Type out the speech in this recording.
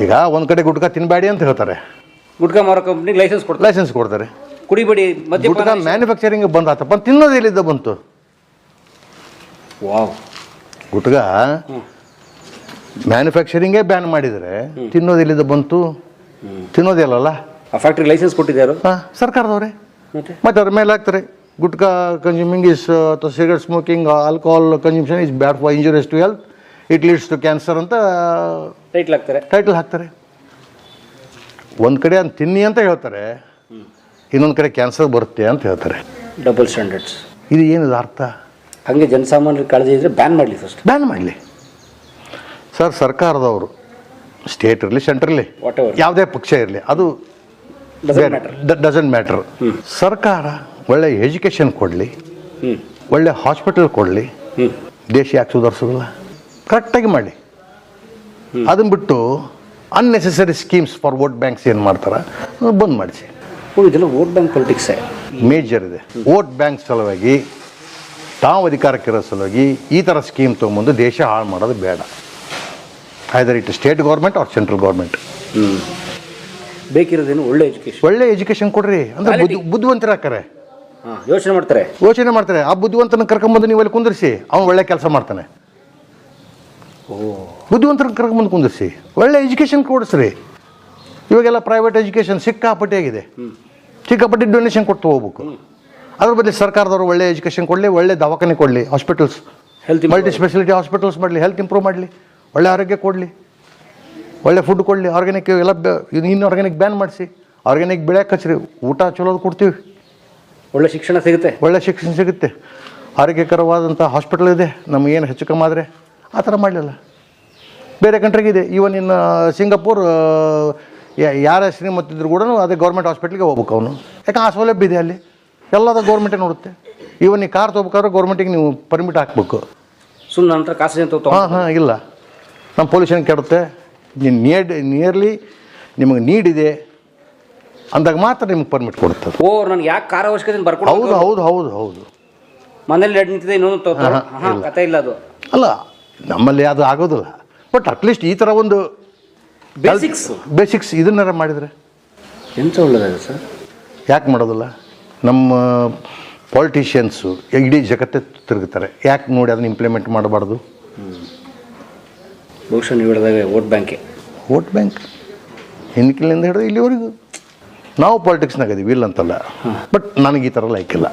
ಈಗ ಒಂದು ಕಡೆ ಗುಟ್ಕಾ ತಿನ್ನಬೇಡಿ ಅಂತ ಹೇಳ್ತಾರೆ, ಗುಟ್ಕಾ ಮಾರೋ ಕಂಪ್ನಿಗೆ ಲೈಸೆನ್ಸ್ ಕೊಡ್ತಾರೆ. ಕುಡಿಬೇಡಿ ಗುಟ್ಕಾ ಮ್ಯಾನುಫ್ಯಾಕ್ಚರಿಂಗ್ ಬಂದಾತಪ್ಪ, ತಿನ್ನೋದು ಎಲ್ಲಿದ್ದ ಬಂತು? ವಾವ್. ಗುಟ್ಕಾ ಮ್ಯಾನುಫ್ಯಾಕ್ಚರಿಂಗೇ ಬ್ಯಾನ್ ಮಾಡಿದರೆ ತಿನ್ನೋದು ಎಲ್ಲಿದ್ದ ಬಂತು? ತಿನ್ನೋದಿಲ್ಲಲ್ಲ. ಆ ಫ್ಯಾಕ್ಟ್ರಿ ಲೈಸೆನ್ಸ್ ಕೊಟ್ಟಿದ್ದಾರು ಸರ್ಕಾರದವ್ರೆ. ಮತ್ತೆ ಅದ್ರ ಮೇಲೆ ಹಾಕ್ತಾರೆ ಗುಟ್ಕಾ ಕನ್ಸ್ಯೂಮಿಂಗ್ ಇಸ್ ಅಥವಾ cigarette smoking alcohol consumption is bad for injurious to health, it leads to cancer ಅಂತ ಟೈಟಲ್ ಹಾಕ್ತಾರೆ. ಒಂದು ಕಡೆ ಅಂತ ತಿನ್ನಿ ಅಂತ ಹೇಳ್ತಾರೆ, ಇನ್ನೊಂದು ಕಡೆ ಕ್ಯಾನ್ಸರ್ ಬರುತ್ತೆ ಅಂತ ಹೇಳ್ತಾರೆ. Double standards. ಇದು ಏನಿದೆ ಅರ್ಥ? ಹಾಗೆ ಜನಸಾಮಾನ್ಯರ ಕಾಳಜಿ ಇದ್ರೆ ಬ್ಯಾನ್ ಮಾಡಲಿ, ಫಸ್ಟ್ ಬ್ಯಾನ್ ಮಾಡಲಿ ಸರ್. ಸರ್ಕಾರದವರು ಸ್ಟೇಟ್ ಇರಲಿ ಸೆಂಟ್ರ್ ಇರಲಿ ಯಾವುದೇ ಪಕ್ಷ ಇರಲಿ, ಅದು ಡಸಂಟ್ ಮ್ಯಾಟರ್. ಸರ್ಕಾರ ಒಳ್ಳೆ ಎಜುಕೇಷನ್ ಕೊಡಲಿ, ಒಳ್ಳೆ ಹಾಸ್ಪಿಟಲ್ ಕೊಡಲಿ, ದೇಶ ಯಾಕೆ ಸುಧಾರಿಸೋದಿಲ್ಲ? ಕರೆಕ್ಟಾಗಿ ಮಾಡಿ. ಅದನ್ನು ಬಿಟ್ಟು unnecessary schemes for vote banks ಏನು ಮಾಡ್ತಾರೆ ಬಂದ್ ಮಾಡಿಸಿ. ಇದೆಲ್ಲ ವೋಟ್ ಬ್ಯಾಂಕ್ ಪೊಲಿಟಿಕ್ಸ್ ಮೇಜರ್ ಇದೆ. ವೋಟ್ ಬ್ಯಾಂಕ್ ಸಲುವಾಗಿ ತಾವು ಅಧಿಕಾರಕ್ಕಿರೋ ಸಲುವಾಗಿ ಈ ಥರ ಸ್ಕೀಮ್ ತೊಗೊಂಬಂದು ದೇಶ ಹಾಳು ಮಾಡೋದು ಬೇಡ. Either it state government or central government. ಬೇಕಿರೋದೇನು ಒಳ್ಳೆ ಎಜುಕೇಷನ್ ಕೊಡ್ರಿ ಅಂದ್ರೆ ಬುದ್ಧಿವಂತರಾಕಾರೆ, ಯೋಚನೆ ಮಾಡ್ತಾರೆ. ಆ ಬುದ್ಧಿವಂತನ ಕರ್ಕೊಂಬಂದು ನೀವು ಅಲ್ಲಿ ಕುಂದಿರಿಸಿ, ಅವನು ಒಳ್ಳೆ ಕೆಲಸ ಮಾಡ್ತಾನೆ. ಬುದ್ಧಿವಂತರನ್ನ ಕರ್ಕೊಂಬಂದು ಕುಂದಿರಿಸಿ, ಒಳ್ಳೆ ಎಜುಕೇಷನ್ ಕೊಡಿಸ್ರಿ. ಇವಾಗೆಲ್ಲ ಪ್ರೈವೇಟ್ ಎಜುಕೇಷನ್ ಸಿಕ್ಕಾಪಟ್ಟೆ ಆಗಿದೆ, ಸಿಕ್ಕಾಪಟ್ಟೆ ಡೊನೇಷನ್ ಕೊಟ್ಟು ಹೋಗ್ಬೇಕು. ಅದ್ರ ಬದಲು ಸರ್ಕಾರದವರು ಒಳ್ಳೆ ಎಜುಕೇಷನ್ ಕೊಡಲಿ, ಒಳ್ಳೆ ದವಾಖಾನೆ ಕೊಡಲಿ, ಹಾಸ್ಪಿಟಲ್ಸ್ ಮಲ್ಟಿ ಸ್ಪೆಷಾಲಿಟಿ ಹಾಸ್ಪಿಟಲ್ಸ್ ಮಾಡಲಿ, ಹೆಲ್ತ್ ಇಂಪ್ರೂವ್ ಮಾಡಲಿ, ಒಳ್ಳೆ ಆರೋಗ್ಯ ಕೊಡಲಿ, ಒಳ್ಳೆ ಫುಡ್ ಕೊಡಲಿ. ಆರ್ಗ್ಯಾನಿಕ್ ಎಲ್ಲ ಇನ್ನು ಆರ್ಗ್ಯಾನಿಕ್ ಬ್ಯಾನ್ ಮಾಡಿಸಿ, ಆರ್ಗ್ಯಾನಿಕ್ ಬೆಳೆಯಕ್ಕೆ ಹಚ್ಚಿರಿ, ಊಟ ಚಲೋದು ಕೊಡ್ತೀವಿ, ಒಳ್ಳೆ ಶಿಕ್ಷಣ ಸಿಗುತ್ತೆ, ಆರೋಗ್ಯಕರವಾದಂಥ ಹಾಸ್ಪಿಟಲ್ ಇದೆ. ನಮಗೇನು ಹೆಚ್ಚು ಕಮ್ಮಿ ಆದರೆ ಆ ಥರ ಮಾಡಲಿಲ್ಲ. ಬೇರೆ ಕಂಟ್ರಿಗಿದೆ, ಈವನ್ ಇನ್ನು ಸಿಂಗಾಪುರ್, ಯಾರೇ ಶ್ರೀಮಂತಿದ್ರು ಕೂಡ ಅದೇ ಗೌರ್ಮೆಂಟ್ ಹಾಸ್ಪಿಟ್ಲಿಗೆ ಹೋಗ್ಬೇಕು ಅವನು. ಯಾಕೆ ಆ ಸೌಲಭ್ಯ ಇದೆ ಅಲ್ಲಿ, ಎಲ್ಲದ ಗೌರ್ಮೆಂಟೇ ನೋಡುತ್ತೆ. ಈವನ್ ಈ ಕಾರ್ ತೊಗೋಬೇಕಾದ್ರೆ ಗೌರ್ಮೆಂಟಿಗೆ ನೀವು ಪರ್ಮಿಟ್ ಹಾಕಬೇಕು. ಸುಮ್ಮನೆ ನಂತರ ಕಾಸು ಇಲ್ಲ, ನಮ್ಮ ಪೊಲ್ಯೂಷನ್ ಕೆಡುತ್ತೆ. ನಿಯರ್ಲಿ ನಿಮಗೆ ನೀಡಿದೆ ಅಂದಾಗ ಮಾತ್ರ ನಿಮ್ಗೆ ಪರ್ಮಿಟ್ ಕೊಡುತ್ತದೆ. ನನಗೆ ಯಾಕೆ ಕಾರ್ ಅವಶ್ಯಕತೆ ಬರ್ಕೊಂಡು? ಹೌದು ಮನೇಲಿ ನಿಂತಿದೆ, ಇನ್ನೊಂದು ಕತೆ ಇಲ್ಲ. ಅದು ಅಲ್ಲ, ನಮ್ಮಲ್ಲಿ ಅದು ಆಗೋದಿಲ್ಲ. ಬಟ್ ಅಟ್ಲೀಸ್ಟ್ ಈ ಥರ ಒಂದು ಬೇಸಿಕ್ಸ್ ಇದನ್ನಾರ ಮಾಡಿದರೆ ಎಂತ ಒಳ್ಳೆಯದಾಗ ಸರ್. ಯಾಕೆ ಮಾಡೋದಿಲ್ಲ? ನಮ್ಮ ಪಾಲಿಟಿಷಿಯನ್ಸು ಇಡೀ ಜಗತ್ತೇ ತಿರುಗುತ್ತಾರೆ, ಯಾಕೆ ನೋಡಿ ಅದನ್ನು ಇಂಪ್ಲಿಮೆಂಟ್ ಮಾಡಬಾರ್ದು? ಬಹುಶಃ ನೀವು ಹೇಳಿದಾಗ ವೋಟ್ ಬ್ಯಾಂಕ್ ಹಿಂದಕ್ಕಿಲ್ಲಿಂದ ಹಿಡಿದು ಇಲ್ಲಿವರೆಗೂ ನಾವು ಪಾಲಿಟಿಕ್ಸ್ನಾಗ ಇದೀವಿ, ಇಲ್ಲ ಅಂತಲ್ಲ. ಬಟ್ ನನಗೆ ಈ ಥರ ಲೈಕ್ ಇಲ್ಲ.